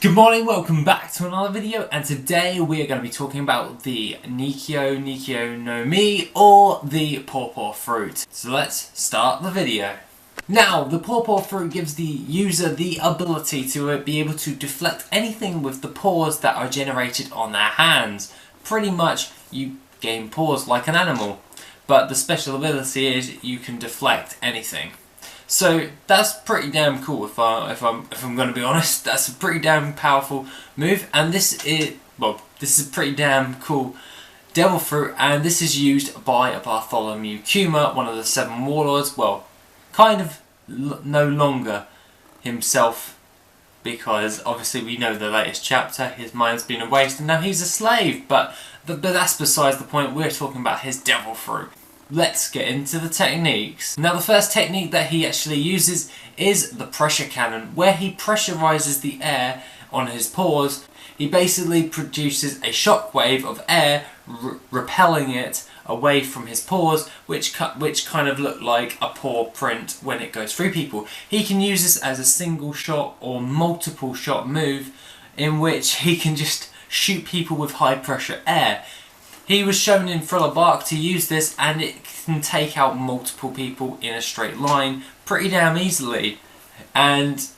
Good morning, welcome back to another video, and today we are going to be talking about the Nikyu Nikyu No Mi or the Paw Paw Fruit. So let's start the video. Now, the Paw Paw Fruit gives the user the ability to be able to deflect anything with the paws that are generated on their hands. Pretty much, you gain paws like an animal, but the special ability is you can deflect anything. So that's pretty damn cool. If I'm going to be honest, that's a pretty damn powerful move, and this is a pretty damn cool Devil Fruit, and this is used by Bartholomew Kuma, one of the 7 warlords. Well, kind of no longer himself, because obviously we know the latest chapter. His mind's been erased, and now he's a slave. But that's besides the point. We're talking about his Devil Fruit. Let's get into the techniques. Now, the first technique that he actually uses is the pressure cannon, where he pressurizes the air on his paws. He basically produces a shockwave of air, repelling it away from his paws, which kind of look like a paw print when it goes through people. He can use this as a single shot or multiple shot move, in which he can just shoot people with high pressure air. He was shown in Thriller Bark to use this, and it can take out multiple people in a straight line pretty damn easily. And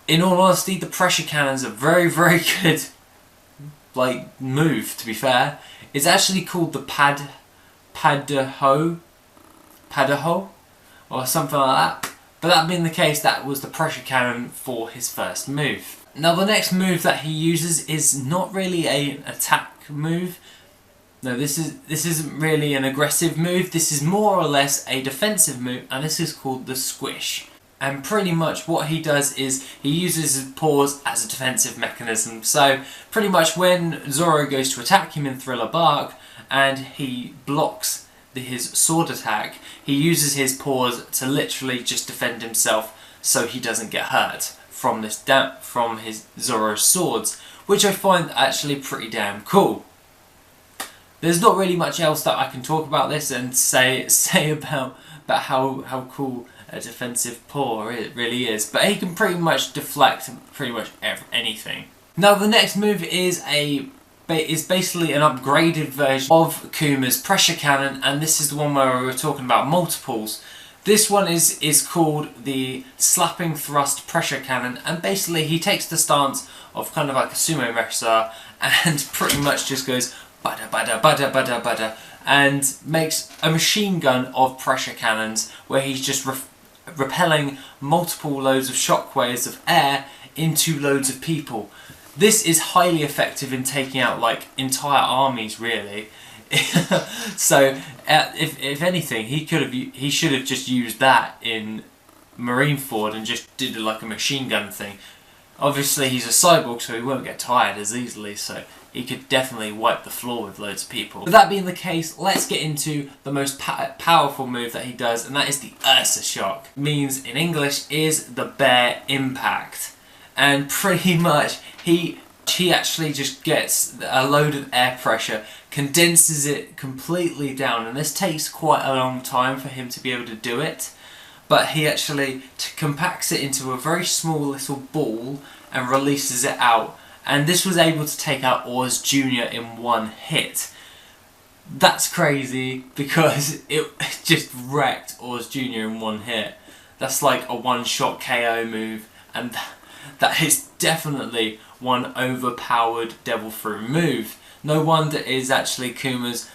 in all honesty, the pressure cannon's a very, very good move, to be fair. It's actually called the Padaho or something like that. But that being the case, that was the pressure cannon for his first move. Now, the next move that he uses is not really an attack move. No, this isn't really an aggressive move. This is more or less a defensive move, and this is called the squish. And pretty much what he does is he uses his paws as a defensive mechanism. So pretty much when Zoro goes to attack him in Thriller Bark and he blocks his sword attack, he uses his paws to literally just defend himself so he doesn't get hurt from his Zoro's swords, which I find actually pretty damn cool. There's not really much else that I can talk about this and say about how cool a defensive paw it really is, but he can pretty much deflect pretty much anything. Now, the next move is basically an upgraded version of Kuma's pressure cannon, and this is the one where we were talking about multiples. This one is called the slapping thrust pressure cannon, and basically he takes the stance of kind of like a sumo wrestler and pretty much just goes bada bada bada bada bada, and makes a machine gun of pressure cannons where he's just repelling multiple loads of shockwaves of air into loads of people. This is highly effective in taking out like entire armies, really. So if anything, he should have just used that in Marineford and just did like a machine gun thing. Obviously he's a cyborg, so he won't get tired as easily, so he could definitely wipe the floor with loads of people. With that being the case, let's get into the most powerful move that he does, and that is the Ursa Shock. Means in English is the bear impact. And pretty much he actually just gets a load of air pressure, condenses it completely down, and this takes quite a long time for him to be able to do it. But he actually compacts it into a very small little ball and releases it out. And this was able to take out Oz Jr. in one hit. That's crazy, because it just wrecked Oz Jr. in one hit. That's like a one-shot KO move, and that is definitely one overpowered Devil Fruit move. No wonder it is actually Kuma's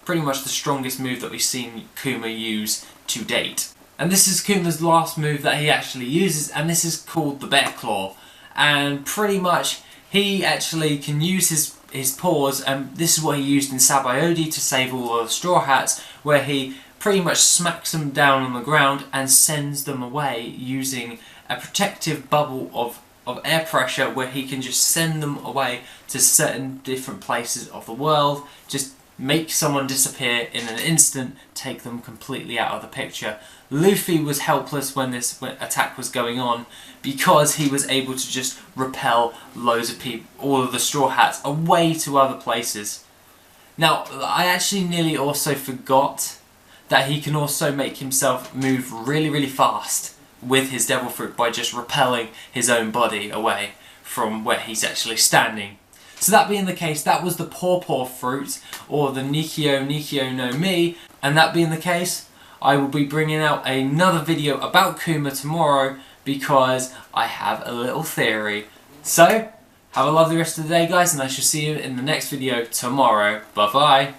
pretty much the strongest move that we've seen Kuma use to date. And this is Kuma's last move that he actually uses, and this is called the Bear Claw. And pretty much he actually can use his paws, and this is what he used in Sabayodi to save all of the Straw Hats, where he pretty much smacks them down on the ground and sends them away using a protective bubble of air pressure, where he can just send them away to certain different places of the world, just make someone disappear in an instant, take them completely out of the picture. Luffy was helpless when this attack was going on, because he was able to just repel loads of people, all of the Straw Hats, away to other places. Now, I actually nearly also forgot that he can also make himself move really, really fast with his Devil Fruit by just repelling his own body away from where he's actually standing. So that being the case, that was the Paw Paw Fruit, or the Nikyu Nikyu No Mi, and that being the case, I will be bringing out another video about Kuma tomorrow because I have a little theory. So, have a lovely rest of the day guys, and I shall see you in the next video tomorrow. Bye bye.